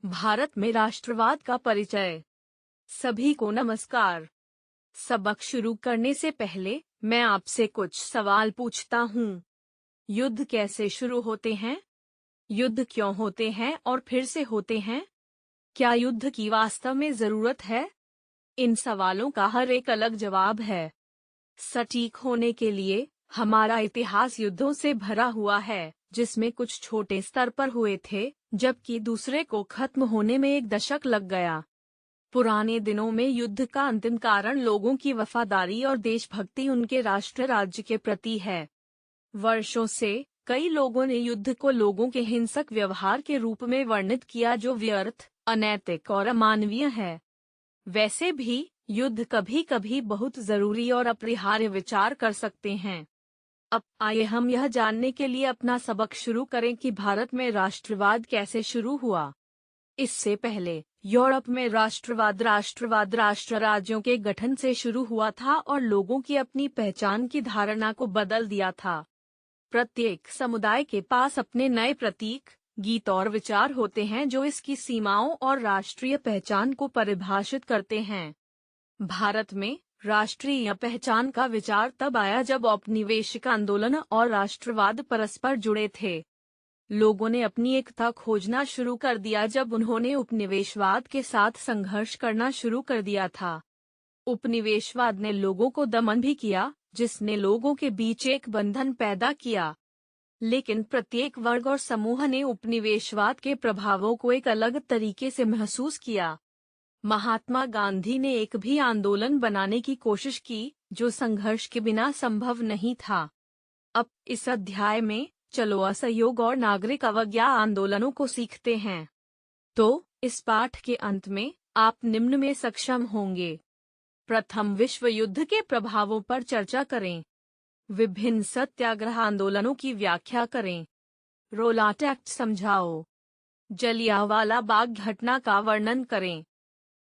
भारत में राष्ट्रवाद का परिचय। सभी को नमस्कार। सबक शुरू करने से पहले मैं आपसे कुछ सवाल पूछता हूँ। युद्ध कैसे शुरू होते हैं? युद्ध क्यों होते हैं और फिर से होते हैं? क्या युद्ध की वास्तव में जरूरत है? इन सवालों का हर एक अलग जवाब है। सटीक होने के लिए हमारा इतिहास युद्धों से भरा हुआ है, जिसमें कुछ छोटे स्तर पर हुए थे, जबकि दूसरे को खत्म होने में एक दशक लग गया। पुराने दिनों में युद्ध का अंतिम कारण लोगों की वफादारी और देशभक्ति उनके राष्ट्र राज्य के प्रति है। वर्षों से कई लोगों ने युद्ध को लोगों के हिंसक व्यवहार के रूप में वर्णित किया, जो व्यर्थ, अनैतिक और अमानवीय है। वैसे भी युद्ध कभी कभी बहुत जरूरी और अपरिहार्य विचार कर सकते हैं। अब आइए हम यह जानने के लिए अपना सबक शुरू करें कि भारत में राष्ट्रवाद कैसे शुरू हुआ। इससे पहले यूरोप में राष्ट्रवाद राष्ट्र राज्यों के गठन से शुरू हुआ था और लोगों की अपनी पहचान की धारणा को बदल दिया था। प्रत्येक समुदाय के पास अपने नए प्रतीक, गीत और विचार होते हैं जो इसकी सीमाओं और राष्ट्रीय पहचान को परिभाषित करते हैं। भारत में राष्ट्रीय पहचान का विचार तब आया जब औपनिवेशिक आंदोलन और राष्ट्रवाद परस्पर जुड़े थे। लोगों ने अपनी एकता खोजना शुरू कर दिया जब उन्होंने उपनिवेशवाद के साथ संघर्ष करना शुरू कर दिया था। उपनिवेशवाद ने लोगों को दमन भी किया, जिसने लोगों के बीच एक बंधन पैदा किया। लेकिन प्रत्येक वर्ग और समूह ने उपनिवेशवाद के प्रभावों को एक अलग तरीके से महसूस किया। महात्मा गांधी ने एक भी आंदोलन बनाने की कोशिश की जो संघर्ष के बिना संभव नहीं था। अब इस अध्याय में चलो असहयोग और नागरिक अवज्ञा आंदोलनों को सीखते हैं। तो इस पाठ के अंत में आप निम्न में सक्षम होंगे। प्रथम विश्व युद्ध के प्रभावों पर चर्चा करें। विभिन्न सत्याग्रह आंदोलनों की व्याख्या करें। रोलाट एक्ट समझाओ। जलियांवाला बाग घटना का वर्णन करें।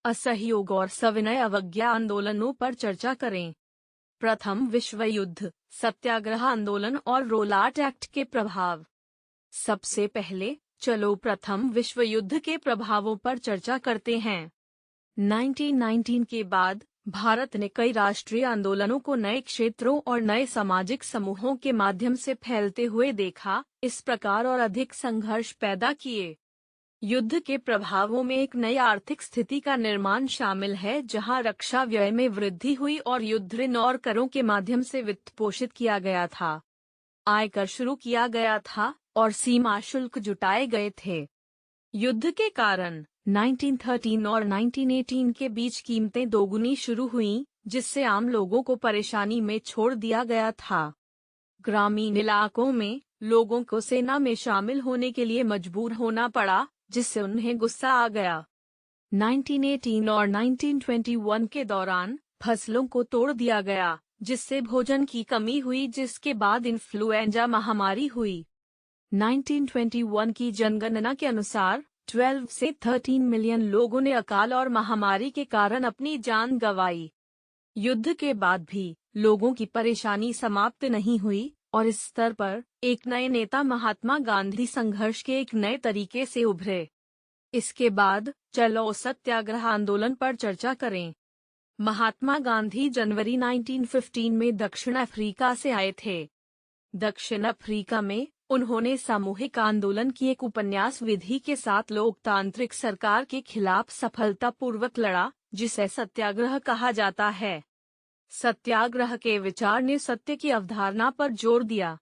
असहयोग और सविनय अवज्ञा आंदोलनों पर चर्चा करें। प्रथम विश्व युद्ध, सत्याग्रह आंदोलन और रोलाट एक्ट के प्रभाव। सबसे पहले चलो प्रथम विश्व युद्ध के प्रभावों पर चर्चा करते हैं। 1919 के बाद भारत ने कई राष्ट्रीय आंदोलनों को नए क्षेत्रों और नए सामाजिक समूहों के माध्यम से फैलते हुए देखा, इस प्रकार और अधिक संघर्ष पैदा किए। युद्ध के प्रभावों में एक नई आर्थिक स्थिति का निर्माण शामिल है, जहां रक्षा व्यय में वृद्धि हुई और युद्ध ऋण और करों के माध्यम से वित्त पोषित किया गया था। आयकर शुरू किया गया था और सीमा शुल्क जुटाए गए थे। युद्ध के कारण 1913 और 1918 के बीच कीमतें दोगुनी शुरू हुईं, जिससे आम लोगों को परेशानी में छोड़ दिया गया था। ग्रामीण इलाकों में लोगों को सेना में शामिल होने के लिए मजबूर होना पड़ा, जिससे उन्हें गुस्सा आ गया। 1918 और 1921 के दौरान फसलों को तोड़ दिया गया, जिससे भोजन की कमी हुई, जिसके बाद इन्फ्लुएंजा महामारी हुई। 1921 की जनगणना के अनुसार 12 से 13 मिलियन लोगों ने अकाल और महामारी के कारण अपनी जान गंवाई। युद्ध के बाद भी लोगों की परेशानी समाप्त नहीं हुई और इस स्तर पर एक नए नेता महात्मा गांधी संघर्ष के एक नए तरीके से उभरे। इसके बाद चलो सत्याग्रह आंदोलन पर चर्चा करें। महात्मा गांधी जनवरी 1915 में दक्षिण अफ्रीका से आए थे। दक्षिण अफ्रीका में उन्होंने सामूहिक आंदोलन की एक उपन्यास विधि के साथ लोकतांत्रिक सरकार के खिलाफ सफलतापूर्वक लड़ा, जिसे सत्याग्रह कहा जाता है। सत्याग्रह के विचार ने सत्य की अवधारणा पर जोर दिया।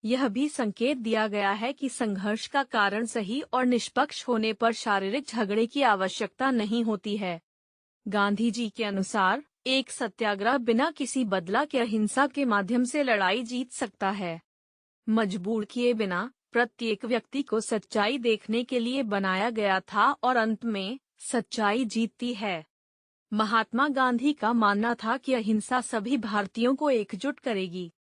यह भी संकेत दिया गया है कि संघर्ष का कारण सही और निष्पक्ष होने पर शारीरिक झगड़े की आवश्यकता नहीं होती है। गांधी जी के अनुसार एक सत्याग्रह बिना किसी बदला के अहिंसा के माध्यम से लड़ाई जीत सकता है। मजबूर किए बिना प्रत्येक व्यक्ति को सच्चाई देखने के लिए बनाया गया था और अंत में सच्चाई जीतती है। महात्मा गांधी का मानना था कि अहिंसा सभी भारतीयों को एकजुट करेगी।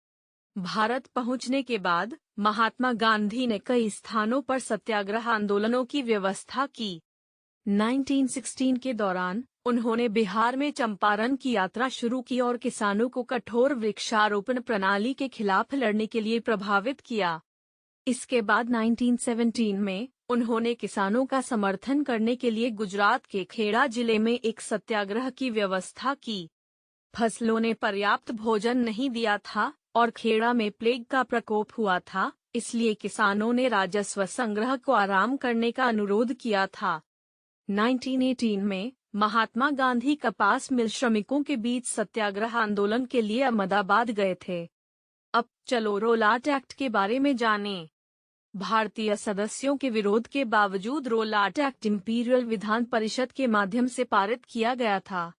भारत पहुंचने के बाद महात्मा गांधी ने कई स्थानों पर सत्याग्रह आंदोलनों की व्यवस्था की। 1916 के दौरान उन्होंने बिहार में चंपारण की यात्रा शुरू की और किसानों को कठोर वृक्षारोपण प्रणाली के खिलाफ लड़ने के लिए प्रभावित किया। इसके बाद 1917 में उन्होंने किसानों का समर्थन करने के लिए गुजरात के खेड़ा जिले में एक सत्याग्रह की व्यवस्था की। फसलों ने पर्याप्त भोजन नहीं दिया था और खेड़ा में प्लेग का प्रकोप हुआ था, इसलिए किसानों ने राजस्व संग्रह को आराम करने का अनुरोध किया था। 1918 में महात्मा गांधी कपास मिल श्रमिकों के बीच सत्याग्रह आंदोलन के लिए अहमदाबाद गए थे। अब चलो रोलाट एक्ट के बारे में जानें। भारतीय सदस्यों के विरोध के बावजूद रोलाट एक्ट इंपीरियल विधान परिषद के माध्यम से पारित किया गया था।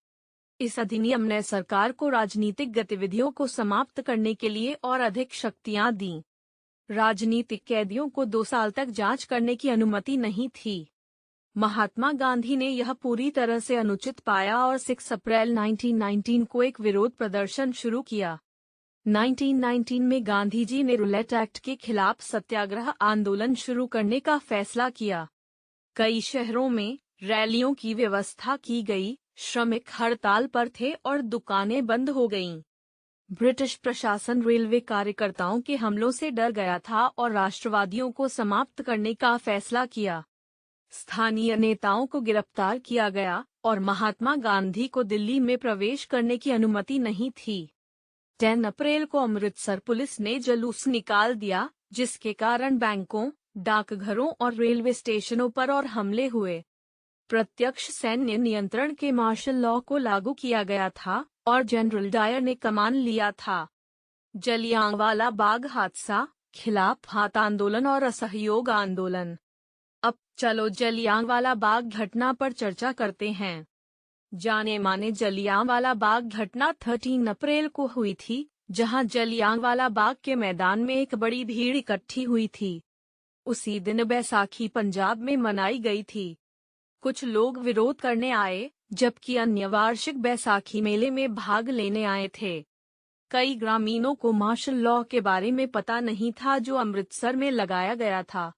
इस अधिनियम ने सरकार को राजनीतिक गतिविधियों को समाप्त करने के लिए और अधिक शक्तियां दी। राजनीतिक कैदियों को 2 साल तक जांच करने की अनुमति नहीं थी। महात्मा गांधी ने यह पूरी तरह से अनुचित पाया और 6 अप्रैल 1919 को एक विरोध प्रदर्शन शुरू किया। 1919 में गांधी जी ने रोलेट एक्ट के खिलाफ सत्याग्रह आंदोलन शुरू करने का फैसला किया। कई शहरों में रैलियों की व्यवस्था की गई, श्रमिक हड़ताल पर थे और दुकानें बंद हो गईं। ब्रिटिश प्रशासन रेलवे कार्यकर्ताओं के हमलों से डर गया था और राष्ट्रवादियों को समाप्त करने का फैसला किया। स्थानीय नेताओं को गिरफ्तार किया गया और महात्मा गांधी को दिल्ली में प्रवेश करने की अनुमति नहीं थी। 10 अप्रैल को अमृतसर पुलिस ने जुलूस निकाल दिया, जिसके कारण बैंकों, डाकघरों और रेलवे स्टेशनों पर और हमले हुए। प्रत्यक्ष सैन्य नियंत्रण के मार्शल लॉ को लागू किया गया था और जनरल डायर ने कमान लिया था। जलियांवाला बाग हादसा, खिलाफ हाथ आंदोलन और असहयोग आंदोलन। अब चलो जलियांवाला बाग घटना पर चर्चा करते हैं। जाने माने जलियांवाला बाग घटना 13 अप्रैल को हुई थी, जहां जलियांवाला बाग के मैदान में एक बड़ी भीड़ इकट्ठी हुई थी। उसी दिन बैसाखी पंजाब में मनाई गई थी। कुछ लोग विरोध करने आए, जबकि अन्य वार्षिक बैसाखी मेले में भाग लेने आए थे। कई ग्रामीणों को मार्शल लॉ के बारे में पता नहीं था, जो अमृतसर में लगाया गया था।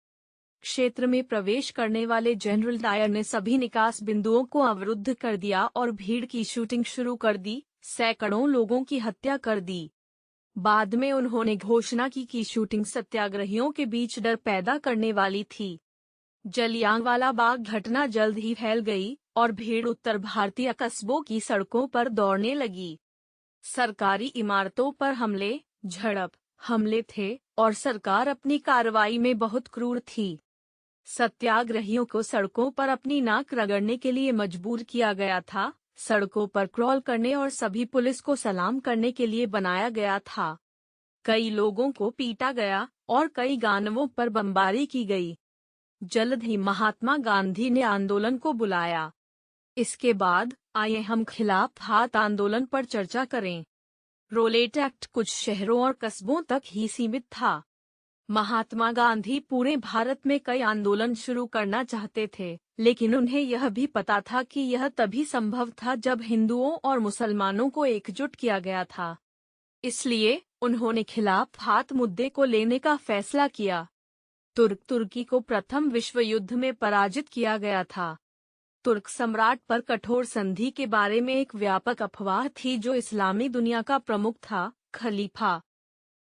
क्षेत्र में प्रवेश करने वाले जनरल डायर ने सभी निकास बिंदुओं को अवरुद्ध कर दिया और भीड़ की शूटिंग शुरू कर दी, सैकड़ों लोगों की हत्या कर दी। बाद में उन्होंने घोषणा की कि शूटिंग सत्याग्रहियों के बीच डर पैदा करने वाली थी। जलियांवाला बाग घटना जल्द ही फैल गई और भीड़ उत्तर भारतीय कस्बों की सड़कों पर दौड़ने लगी। सरकारी इमारतों पर झड़प हमले थे और सरकार अपनी कार्रवाई में बहुत क्रूर थी। सत्याग्रहियों को सड़कों पर अपनी नाक रगड़ने के लिए मजबूर किया गया था, सड़कों पर क्रॉल करने और सभी पुलिस को सलाम करने के लिए बनाया गया था। कई लोगों को पीटा गया और कई गानवों पर बमबारी की गई। जल्द ही महात्मा गांधी ने आंदोलन को बुलाया। इसके बाद आइए हम खिलाफ हाथ आंदोलन पर चर्चा करें। रोलेट एक्ट कुछ शहरों और कस्बों तक ही सीमित था। महात्मा गांधी पूरे भारत में कई आंदोलन शुरू करना चाहते थे, लेकिन उन्हें यह भी पता था कि यह तभी संभव था जब हिंदुओं और मुसलमानों को एकजुट किया गया था। इसलिए उन्होंने खिलाफ हाथ मुद्दे को लेने का फैसला किया। तुर्की को प्रथम विश्व युद्ध में पराजित किया गया था। तुर्क सम्राट पर कठोर संधि के बारे में एक व्यापक अफवाह थी, जो इस्लामी दुनिया का प्रमुख था।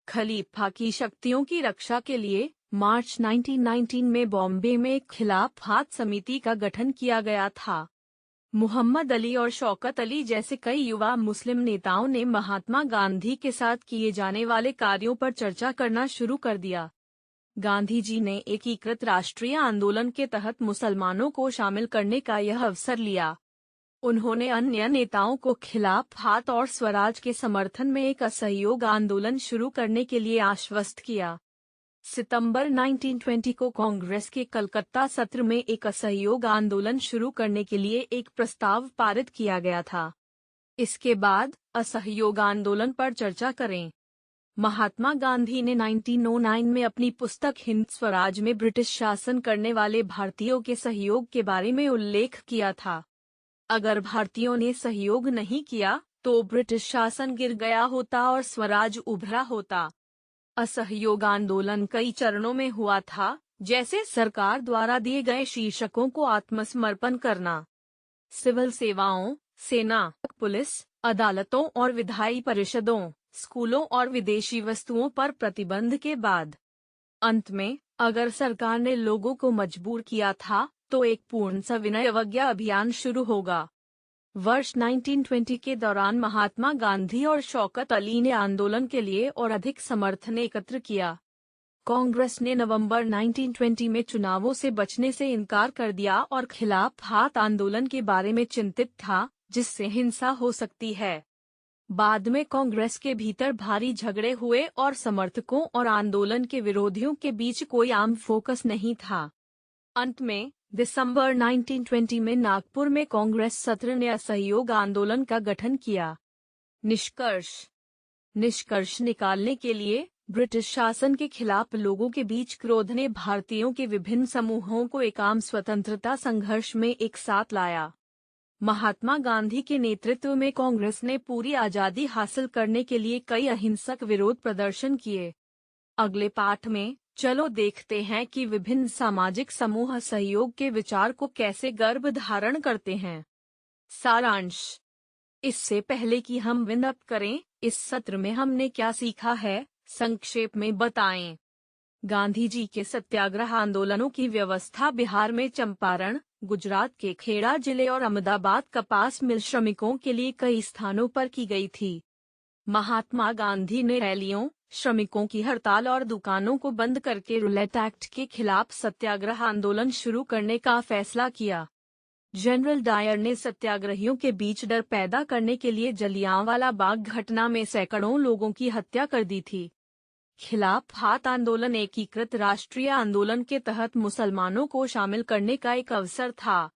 खलीफा की शक्तियों की रक्षा के लिए मार्च 1919 में बॉम्बे में एक खिलाफ हाथ समिति का गठन किया गया था। मोहम्मद अली और शौकत अली जैसे कई युवा मुस्लिम नेताओं ने महात्मा गांधी के साथ किए जाने वाले कार्यों पर चर्चा करना शुरू कर दिया। गांधी जी ने एकीकृत राष्ट्रीय आंदोलन के तहत मुसलमानों को शामिल करने का यह अवसर लिया। उन्होंने अन्य नेताओं को खिलाफ हाथ और स्वराज के समर्थन में एक असहयोग आंदोलन शुरू करने के लिए आश्वस्त किया। सितंबर 1920 को कांग्रेस के कलकत्ता सत्र में एक असहयोग आंदोलन शुरू करने के लिए एक प्रस्ताव पारित किया गया था। इसके बाद असहयोग आंदोलन पर चर्चा करें। महात्मा गांधी ने 1909 में अपनी पुस्तक हिंद स्वराज में ब्रिटिश शासन करने वाले भारतीयों के सहयोग के बारे में उल्लेख किया था। अगर भारतीयों ने सहयोग नहीं किया तो ब्रिटिश शासन गिर गया होता और स्वराज उभरा होता। असहयोग आंदोलन कई चरणों में हुआ था, जैसे सरकार द्वारा दिए गए शीर्षकों को आत्मसमर्पण करना, सिविल सेवाओं, सेना, पुलिस, अदालतों और विधायी परिषदों, स्कूलों और विदेशी वस्तुओं पर प्रतिबंध के बाद। अंत में अगर सरकार ने लोगों को मजबूर किया था तो एक पूर्ण सविनय अवज्ञा अभियान शुरू होगा। वर्ष 1920 के दौरान महात्मा गांधी और शौकत अली ने आंदोलन के लिए और अधिक समर्थन एकत्र किया। कांग्रेस ने नवंबर 1920 में चुनावों से बचने से इनकार कर दिया और खिलाफत आंदोलन के बारे में चिंतित था, जिससे हिंसा हो सकती है। बाद में कांग्रेस के भीतर भारी झगड़े हुए और समर्थकों और आंदोलन के विरोधियों के बीच कोई आम फोकस नहीं था। अंत में दिसंबर 1920 में नागपुर में कांग्रेस सत्र ने असहयोग आंदोलन का गठन किया। निष्कर्ष निकालने के लिए ब्रिटिश शासन के खिलाफ लोगों के बीच क्रोध ने भारतीयों के विभिन्न समूहों को एक आम स्वतंत्रता संघर्ष में एक साथ लाया। महात्मा गांधी के नेतृत्व में कांग्रेस ने पूरी आजादी हासिल करने के लिए कई अहिंसक विरोध प्रदर्शन किए। अगले पाठ में चलो देखते हैं कि विभिन्न सामाजिक समूह सहयोग के विचार को कैसे गर्भ धारण करते हैं। सारांश। इससे पहले कि हम विनप करें, इस सत्र में हमने क्या सीखा है, संक्षेप में बताएं। गांधी जी के सत्याग्रह आंदोलनों की व्यवस्था बिहार में चंपारण, गुजरात के खेड़ा जिले और अहमदाबाद कपास मिल श्रमिकों के लिए कई स्थानों पर की गई थी। महात्मा गांधी ने रैलियों, श्रमिकों की हड़ताल और दुकानों को बंद करके रूलेट एक्ट के खिलाफ सत्याग्रह आंदोलन शुरू करने का फैसला किया। जनरल डायर ने सत्याग्रहियों के बीच डर पैदा करने के लिए जलियांवाला बाग घटना में सैकड़ों लोगों की हत्या कर दी थी। खिलाफत आंदोलन एकीकृत राष्ट्रीय आंदोलन के तहत मुसलमानों को शामिल करने का एक अवसर था।